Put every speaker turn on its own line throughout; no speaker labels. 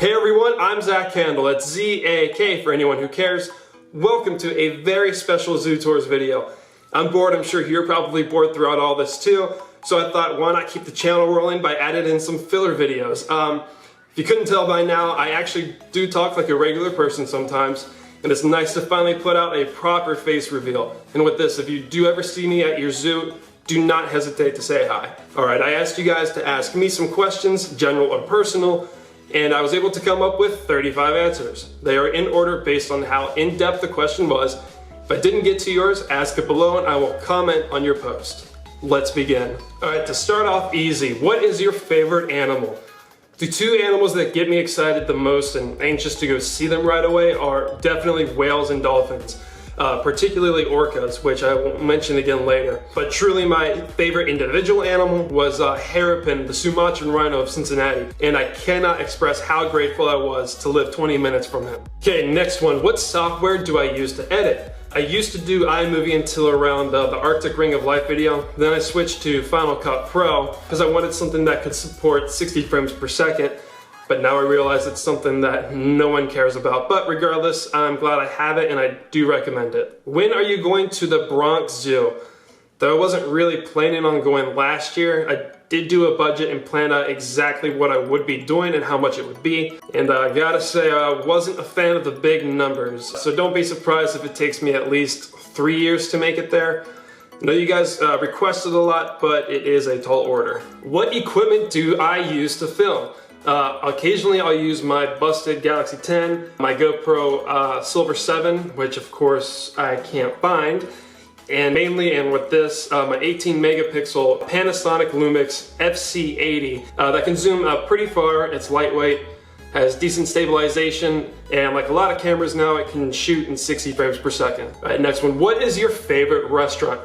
Hey everyone, I'm Zach Candle. That's Z-A-K for anyone who cares. Welcome to a very special Zoo Tours video. I'm bored, I'm sure you're probably bored throughout all this too, so I thought why not keep the channel rolling by adding in some filler videos. If you couldn't tell by now, I actually do talk like a regular person sometimes, and it's nice to finally put out a proper face reveal. And with this, if you do ever see me at your zoo, do not hesitate to say hi. Alright, I asked you guys to ask me some questions, general or personal, and I was able to come up with 35 answers. They are in order based on how in-depth the question was. If I didn't get to yours, ask it below and I will comment on your post. Let's begin. Alright, to start off easy, what is your favorite animal? The two animals that get me excited the most and anxious to go see them right away are definitely whales and dolphins. Particularly orcas, which I will mention again later. But truly my favorite individual animal was Hairpin, the Sumatran rhino of Cincinnati, and I cannot express how grateful I was to live 20 minutes from him. Okay, next one. What software do I use to edit? I used to do iMovie until around the Arctic Ring of Life video. Then I switched to Final Cut Pro because I wanted something that could support 60 frames per second. But now I realize it's something that no one cares about. But regardless, I'm glad I have it and I do recommend it. When are you going to the Bronx Zoo? Though I wasn't really planning on going last year, I did do a budget and planned out exactly what I would be doing and how much it would be. And I gotta say, I wasn't a fan of the big numbers. So don't be surprised if it takes me at least 3 years to make it there. I know you guys requested a lot, but it is a tall order. What equipment do I use to film? Occasionally I'll use my busted Galaxy 10, my GoPro Silver 7, which of course I can't find, and mainly, and with this, my 18 megapixel Panasonic Lumix FC80 that can zoom pretty far. It's lightweight, has decent stabilization, and like a lot of cameras now, it can shoot in 60 frames per second. All right, next one. What is your favorite restaurant?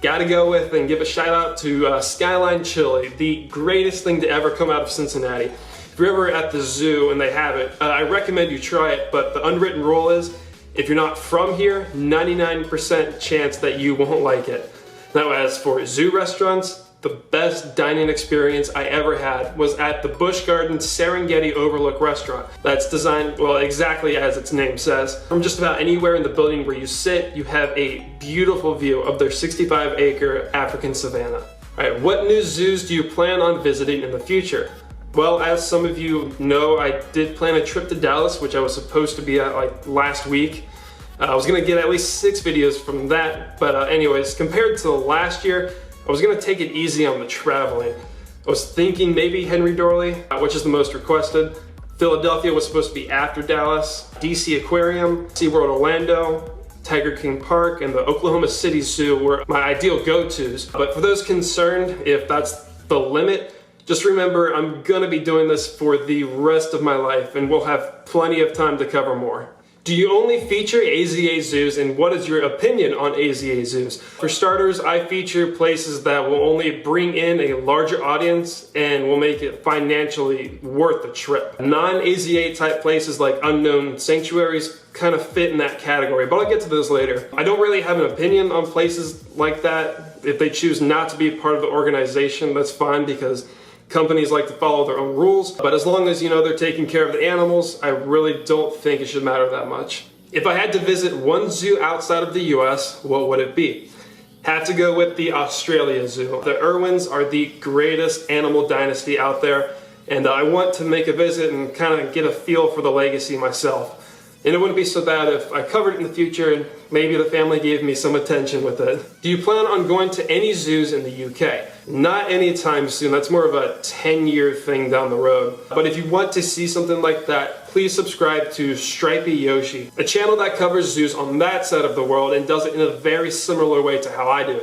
Gotta go with and give a shout out to Skyline Chili, the greatest thing to ever come out of Cincinnati. If you're ever at the zoo and they have it, I recommend you try it, but the unwritten rule is, if you're not from here, 99% chance that you won't like it. Now as for zoo restaurants, the best dining experience I ever had was at the Busch Gardens Serengeti Overlook restaurant. That's designed, well, exactly as its name says. From just about anywhere in the building where you sit, you have a beautiful view of their 65-acre African savanna. All right, what new zoos do you plan on visiting in the future? Well, as some of you know, I did plan a trip to Dallas, which I was supposed to be at like last week. I was gonna get at least 6 videos from that, but anyways, compared to last year, I was gonna take it easy on the traveling. I was thinking maybe Henry Dorley, which is the most requested. Philadelphia was supposed to be after Dallas, DC Aquarium, SeaWorld Orlando, Tiger King Park, and the Oklahoma City Zoo were my ideal go-tos. But for those concerned, if that's the limit, just remember I'm gonna be doing this for the rest of my life and we'll have plenty of time to cover more. Do you only feature AZA zoos, and what is your opinion on AZA zoos? For starters, I feature places that will only bring in a larger audience and will make it financially worth the trip. Non-AZA type places like unknown sanctuaries kind of fit in that category, but I'll get to those later. I don't really have an opinion on places like that. If they choose not to be part of the organization, that's fine because companies like to follow their own rules, but as long as you know they're taking care of the animals, I really don't think it should matter that much. If I had to visit one zoo outside of the US, what would it be? Have to go with the Australia Zoo. The Irwins are the greatest animal dynasty out there, and I want to make a visit and kind of get a feel for the legacy myself. And it wouldn't be so bad if I covered it in the future and maybe the family gave me some attention with it. Do you plan on going to any zoos in the UK? Not anytime soon, that's more of a 10-year thing down the road. But if you want to see something like that, please subscribe to Stripey Yoshi, a channel that covers zoos on that side of the world and does it in a very similar way to how I do.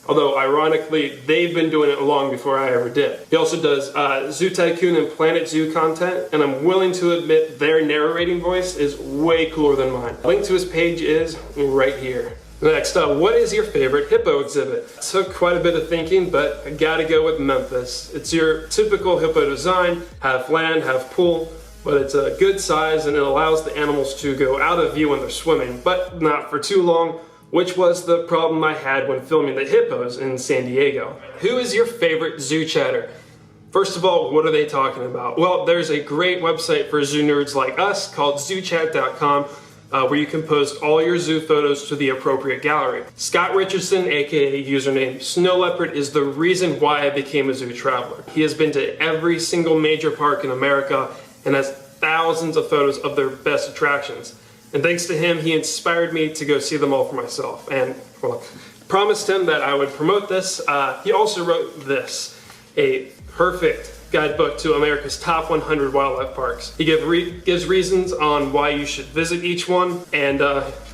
Although, ironically, they've been doing it long before I ever did. He also does Zoo Tycoon and Planet Zoo content, and I'm willing to admit their narrating voice is way cooler than mine. Link to his page is right here. Next up, what is your favorite hippo exhibit? It took quite a bit of thinking, but I gotta go with Memphis. It's your typical hippo design, half land, half pool, but it's a good size and it allows the animals to go out of view when they're swimming, but not for too long, which was the problem I had when filming the hippos in San Diego. Who is your favorite zoo chatter? First of all, what are they talking about? Well, there's a great website for zoo nerds like us called zoochat.com where you can post all your zoo photos to the appropriate gallery. Scott Richardson, aka username Snow Leopard, is the reason why I became a zoo traveler. He has been to every single major park in America and has thousands of photos of their best attractions. And thanks to him, he inspired me to go see them all for myself. And, well, promised him that I would promote this. He also wrote this, a perfect guidebook to America's top 100 wildlife parks. He gives reasons on why you should visit each one, and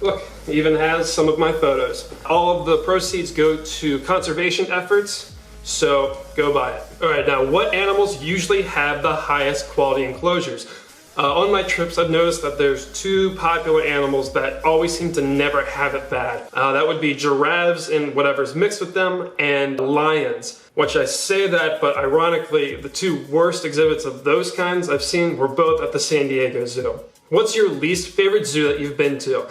look, he even has some of my photos. All of the proceeds go to conservation efforts, so go buy it. All right, now what animals usually have the highest quality enclosures? On my trips, I've noticed that there's two popular animals that always seem to never have it bad. That would be giraffes and whatever's mixed with them, and lions. Which I say that, but ironically, the two worst exhibits of those kinds I've seen were both at the San Diego Zoo. What's your least favorite zoo that you've been to?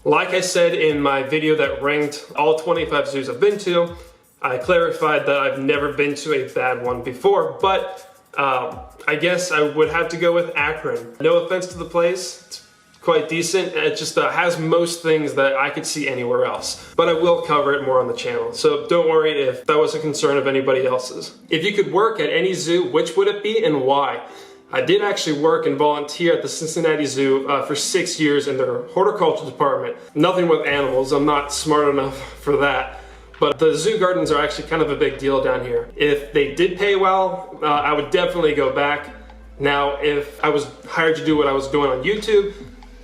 Like I said in my video that ranked all 25 zoos I've been to, I clarified that I've never been to a bad one before, but I guess I would have to go with Akron. No offense to the place, it's quite decent. It just has most things that I could see anywhere else. But I will cover it more on the channel, so don't worry if that was a concern of anybody else's. If you could work at any zoo, which would it be and why? I did actually work and volunteer at the Cincinnati Zoo for 6 years in their horticulture department. Nothing with animals, I'm not smart enough for that. But the zoo gardens are actually kind of a big deal down here. If they did pay well, I would definitely go back. Now, if I was hired to do what I was doing on YouTube,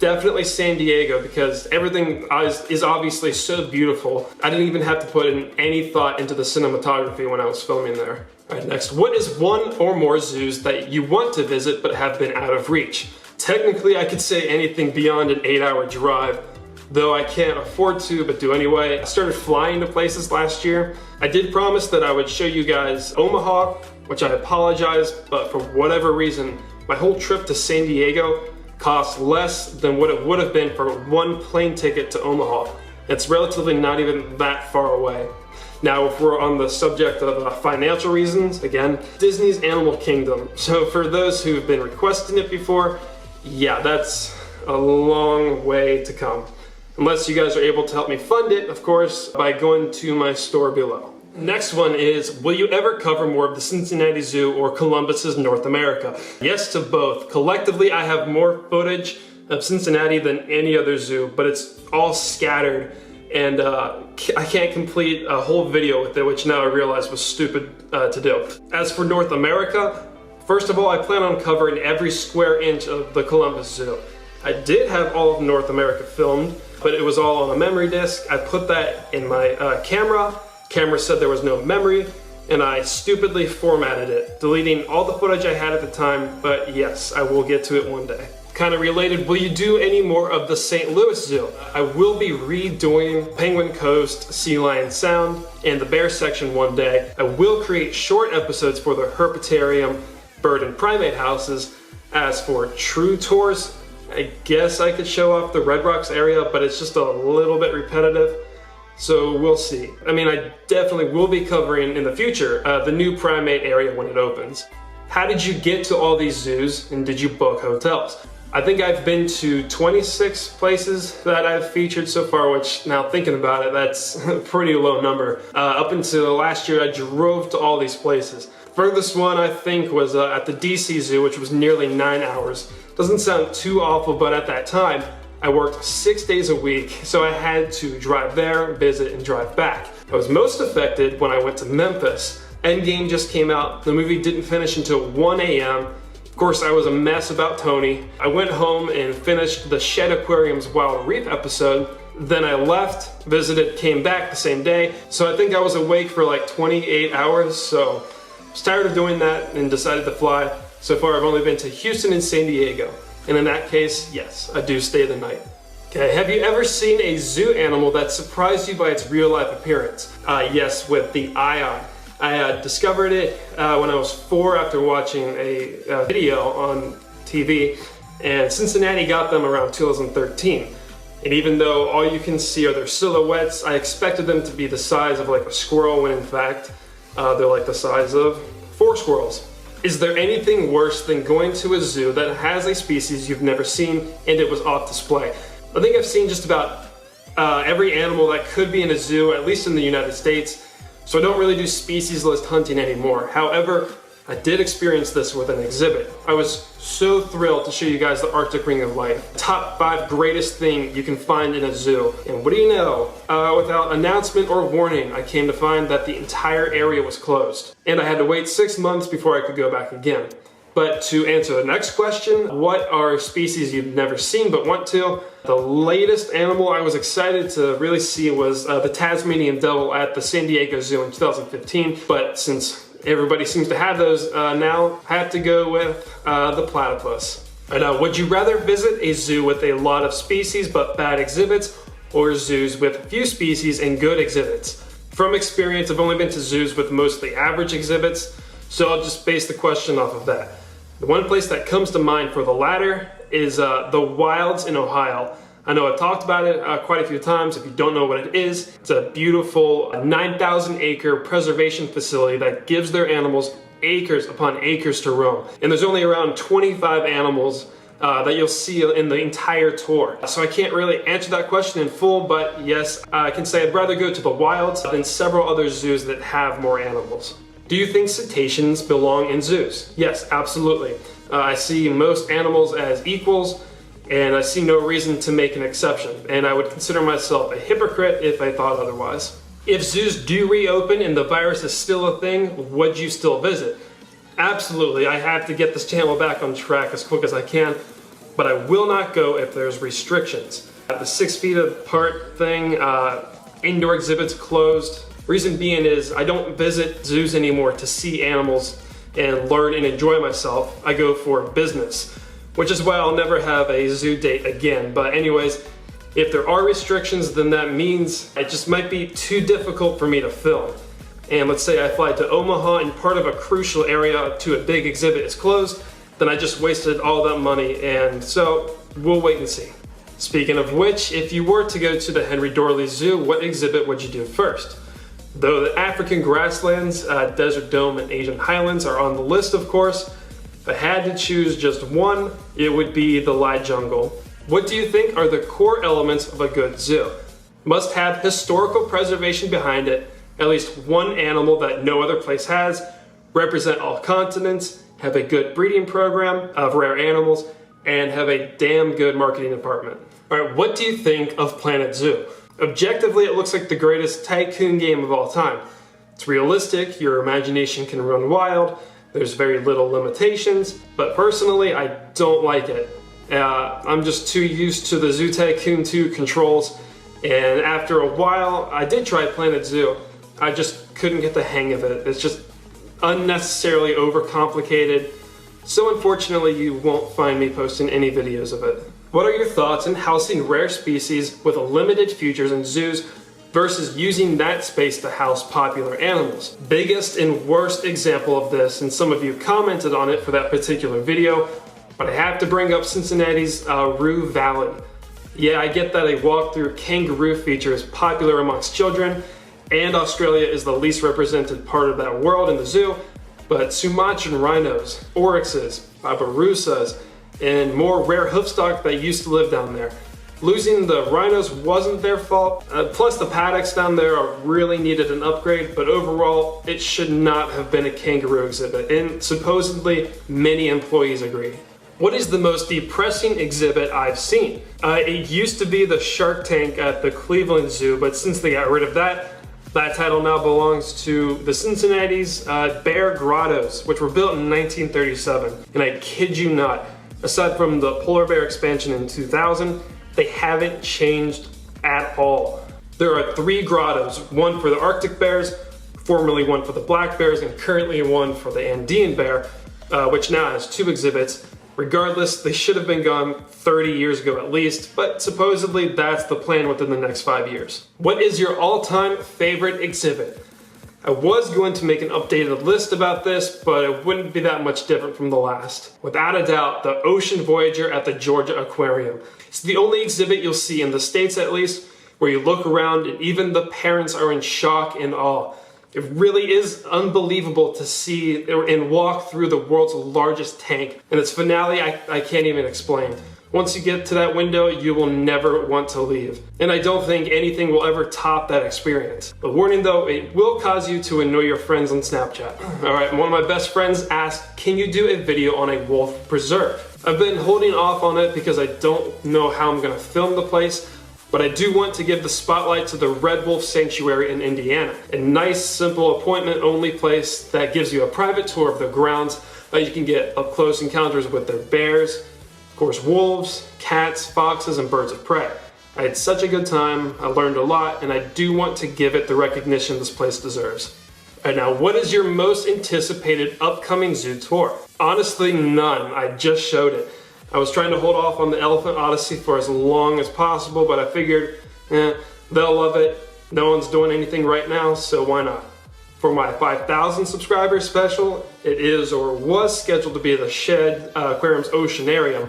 definitely San Diego, because everything is obviously so beautiful. I didn't even have to put in any thought into the cinematography when I was filming there. All right, next, what is one or more zoos that you want to visit but have been out of reach? Technically, I could say anything beyond an 8-hour drive, though I can't afford to, but do anyway. I started flying to places last year. I did promise that I would show you guys Omaha, which I apologize, but for whatever reason, my whole trip to San Diego cost less than what it would have been for one plane ticket to Omaha. It's relatively not even that far away. Now, if we're on the subject of financial reasons, again, Disney's Animal Kingdom. So for those who've been requesting it before, yeah, that's a long way to come. Unless you guys are able to help me fund it, of course, by going to my store below. Next one is, will you ever cover more of the Cincinnati Zoo or Columbus's North America? Yes to both. Collectively, I have more footage of Cincinnati than any other zoo, but it's all scattered, and I can't complete a whole video with it, which now I realize was stupid to do. As for North America, first of all, I plan on covering every square inch of the Columbus Zoo. I did have all of North America filmed, but it was all on a memory disk. I put that in my camera. Camera said there was no memory, and I stupidly formatted it, deleting all the footage I had at the time, but yes, I will get to it one day. Kind of related, will you do any more of the St. Louis Zoo? I will be redoing Penguin Coast, Sea Lion Sound, and the bear section one day. I will create short episodes for the herpetarium, bird and primate houses. As for true tours, I guess I could show off the Red Rocks area, but it's just a little bit repetitive. So we'll see. I mean, I definitely will be covering in the future the new primate area when it opens. How did you get to all these zoos, and did you book hotels? I think I've been to 26 places that I've featured so far, which now thinking about it, that's a pretty low number. Up until last year, I drove to all these places. Furthest one I think was at the DC Zoo, which was nearly 9 hours. Doesn't sound too awful, but at that time, I worked 6 days a week, so I had to drive there, visit, and drive back. I was most affected when I went to Memphis. Endgame just came out. The movie didn't finish until 1 a.m. Of course, I was a mess about Tony. I went home and finished the Shed Aquarium's Wild Reef episode. Then I left, visited, came back the same day. So I think I was awake for like 28 hours, so I was tired of doing that and decided to fly. So far, I've only been to Houston and San Diego. And in that case, yes, I do stay the night. Okay, have you ever seen a zoo animal that surprised you by its real-life appearance? Yes, with the eye. I discovered it when I was 4 after watching a video on TV, and Cincinnati got them around 2013. And even though all you can see are their silhouettes, I expected them to be the size of like a squirrel, when in fact, they're like the size of 4 squirrels. Is there anything worse than going to a zoo that has a species you've never seen and it was off display? I think I've seen just about every animal that could be in a zoo, at least in the United States, so I don't really do species list hunting anymore. However, I did experience this with an exhibit. I was so thrilled to show you guys the Arctic Ring of Life. Top 5 greatest thing you can find in a zoo. And what do you know? Without announcement or warning, I came to find that the entire area was closed. And I had to wait 6 months before I could go back again. But to answer the next question, what are species you've never seen but want to? The latest animal I was excited to really see was the Tasmanian devil at the San Diego Zoo in 2015. But since everybody seems to have those now, I have to go with the platypus. Would you rather visit a zoo with a lot of species but bad exhibits, or zoos with few species and good exhibits? From experience, I've only been to zoos with mostly average exhibits, so I'll just base the question off of that. The one place that comes to mind for the latter is the Wilds in Ohio. I know I've talked about it quite a few times. If you don't know what it is, it's a beautiful 9,000 acre preservation facility that gives their animals acres upon acres to roam. And there's only around 25 animals that you'll see in the entire tour. So I can't really answer that question in full, but yes, I can say I'd rather go to the wilds than several other zoos that have more animals. Do you think cetaceans belong in zoos? Yes, absolutely. I see most animals as equals, and I see no reason to make an exception, and I would consider myself a hypocrite if I thought otherwise. If zoos do reopen and the virus is still a thing, would you still visit? Absolutely, I have to get this channel back on track as quick as I can, but I will not go if there's restrictions. The 6 feet apart thing, indoor exhibits closed. Reason being is I don't visit zoos anymore to see animals and learn and enjoy myself. I go for business, which is why I'll never have a zoo date again. But anyways, if there are restrictions, then that means it just might be too difficult for me to film. And let's say I fly to Omaha and part of a crucial area to a big exhibit is closed, then I just wasted all that money, and so we'll wait and see. Speaking of which, if you were to go to the Henry Dorley Zoo, what exhibit would you do first? Though the African grasslands, Desert Dome, and Asian highlands are on the list, of course, if I had to choose just one, it would be the light jungle. What do you think are the core elements of a good zoo? Must have historical preservation behind it, at least one animal that no other place has, represent all continents, have a good breeding program of rare animals, and have a damn good marketing department. Alright, what do you think of Planet Zoo? Objectively, it looks like the greatest tycoon game of all time. It's realistic, your imagination can run wild, there's very little limitations, but personally, I don't like it. I'm just too used to the Zoo Tycoon 2 controls, and after a while, I did try Planet Zoo. I just couldn't get the hang of it. It's just unnecessarily overcomplicated, so unfortunately, you won't find me posting any videos of it. What are your thoughts on housing rare species with limited features in zoos versus using that space to house popular animals? Biggest and worst example of this, and some of you commented on it for that particular video, but I have to bring up Cincinnati's Roo Valley. Yeah, I get that a walkthrough kangaroo feature is popular amongst children, and Australia is the least represented part of that world in the zoo, but Sumatran rhinos, oryxes, babirussas, and more rare hoofstock that used to live down there. Losing the rhinos wasn't their fault, plus the paddocks down there really needed an upgrade, but overall it should not have been a kangaroo exhibit, and supposedly many employees agree. What is the most depressing exhibit I've seen? It used to be the Shark Tank at the Cleveland Zoo, but since they got rid of that title now belongs to the Cincinnati's Bear Grottos, which were built in 1937. And I kid you not, aside from the polar bear expansion in 2000, they haven't changed at all. There are 3 grottos, one for the Arctic bears, formerly one for the black bears, and currently one for the Andean bear, which now has 2 exhibits. Regardless, they should have been gone 30 years ago at least, but supposedly that's the plan within the next 5 years. What is your all-time favorite exhibit? I was going to make an updated list about this, but it wouldn't be that much different from the last. Without a doubt, the Ocean Voyager at the Georgia Aquarium. It's the only exhibit you'll see in the States at least, where you look around and even the parents are in shock and awe. It really is unbelievable to see and walk through the world's largest tank. And its finale, I can't even explain. Once you get to that window, you will never want to leave. And I don't think anything will ever top that experience. But warning though, it will cause you to annoy your friends on Snapchat. All right, one of my best friends asked, can you do a video on a wolf preserve? I've been holding off on it because I don't know how I'm gonna film the place, but I do want to give the spotlight to the Red Wolf Sanctuary in Indiana. A nice, simple appointment-only place that gives you a private tour of the grounds. You can get up-close encounters with their bears, of course, wolves, cats, foxes, and birds of prey. I had such a good time, I learned a lot, and I do want to give it the recognition this place deserves. And now, what is your most anticipated upcoming zoo tour? Honestly, none. I just showed it. I was trying to hold off on the Elephant Odyssey for as long as possible, but I figured, they'll love it. No one's doing anything right now, so why not? For my 5,000 subscribers special, it is or was scheduled to be the Shed Aquarium's Oceanarium,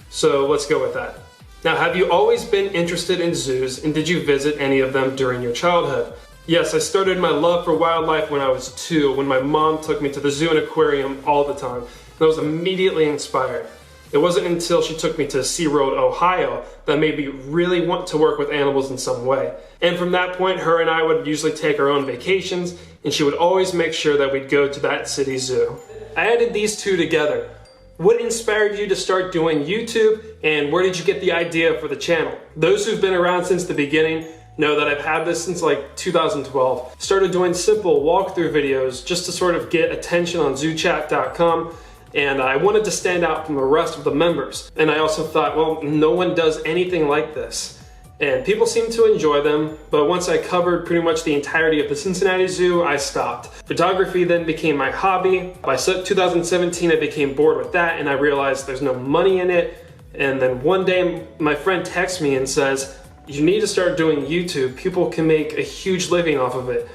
so let's go with that. Now, have you always been interested in zoos, and did you visit any of them during your childhood? Yes, I started my love for wildlife when I was 2, when my mom took me to the zoo and aquarium all the time, and I was immediately inspired. It wasn't until she took me to SeaWorld, Ohio, that made me really want to work with animals in some way. And from that point, her and I would usually take our own vacations, and she would always make sure that we'd go to that city zoo. I added these two together. What inspired you to start doing YouTube, and where did you get the idea for the channel? Those who've been around since the beginning know that I've had this since like 2012. Started doing simple walkthrough videos just to sort of get attention on zoochat.com, and I wanted to stand out from the rest of the members. And I also thought, well, no one does anything like this. And people seem to enjoy them, but once I covered pretty much the entirety of the Cincinnati Zoo, I stopped. Photography then became my hobby. By 2017, I became bored with that, and I realized there's no money in it. And then one day, my friend texts me and says, you need to start doing YouTube. People can make a huge living off of it.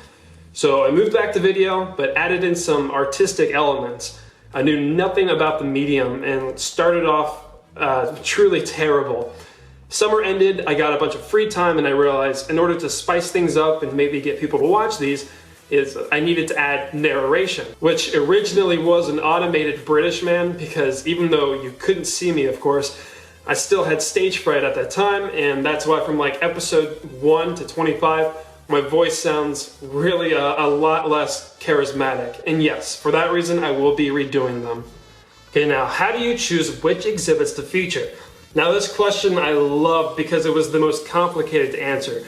So I moved back to video, but added in some artistic elements. I knew nothing about the medium and started off truly terrible. Summer ended, I got a bunch of free time, and I realized in order to spice things up and maybe get people to watch these, I needed to add narration, which originally was an automated British man, because even though you couldn't see me, of course, I still had stage fright at that time, and that's why from like episode 1 to 25, my voice sounds really a lot less charismatic. And yes, for that reason, I will be redoing them. Okay, now, how do you choose which exhibits to feature? Now, this question I love because it was the most complicated to answer.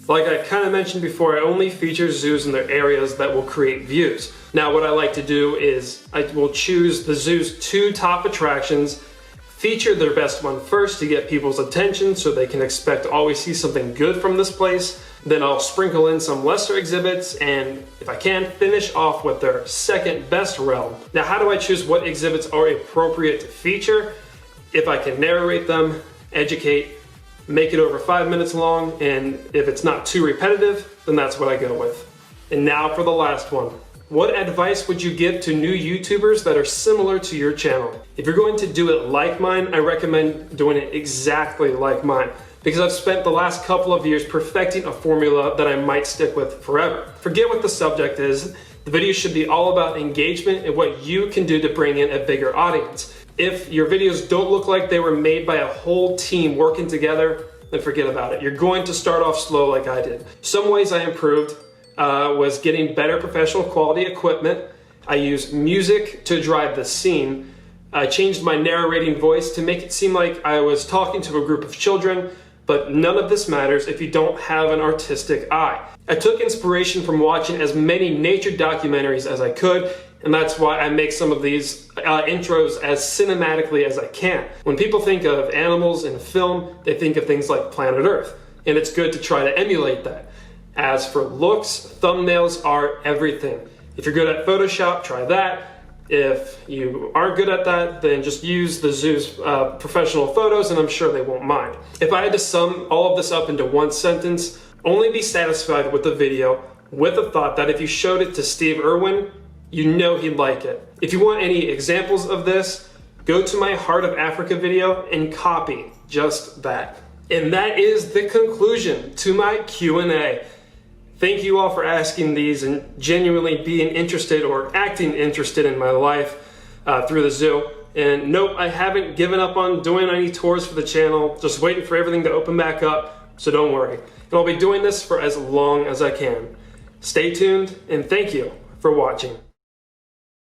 Like I kind of mentioned before, I only feature zoos in their areas that will create views. Now, what I like to do is I will choose the zoo's 2 top attractions, feature their best one first to get people's attention so they can expect to always see something good from this place. Then I'll sprinkle in some lesser exhibits, and if I can, finish off with their second best realm. Now, how do I choose what exhibits are appropriate to feature? If I can narrate them, educate, make it over 5 minutes long, and if it's not too repetitive, then that's what I go with. And now for the last one. What advice would you give to new YouTubers that are similar to your channel? If you're going to do it like mine, I recommend doing it exactly like mine, because I've spent the last couple of years perfecting a formula that I might stick with forever. Forget what the subject is. The video should be all about engagement and what you can do to bring in a bigger audience. If your videos don't look like they were made by a whole team working together, then forget about it. You're going to start off slow like I did. Some ways I improved was getting better professional quality equipment. I used music to drive the scene. I changed my narrating voice to make it seem like I was talking to a group of children, but none of this matters if you don't have an artistic eye. I took inspiration from watching as many nature documentaries as I could, and that's why I make some of these intros as cinematically as I can. When people think of animals in film, they think of things like Planet Earth, and it's good to try to emulate that. As for looks, thumbnails are everything. If you're good at Photoshop, try that. If you aren't good at that, then just use the zoo's professional photos, and I'm sure they won't mind. If I had to sum all of this up into one sentence, only be satisfied with the video with the thought that if you showed it to Steve Irwin, you know he'd like it. If you want any examples of this, go to my Heart of Africa video and copy just that. And that is the conclusion to my Q&A. Thank you all for asking these and genuinely being interested or acting interested in my life through the zoo. And nope, I haven't given up on doing any tours for the channel, just waiting for everything to open back up, so don't worry. And I'll be doing this for as long as I can. Stay tuned, and thank you for watching.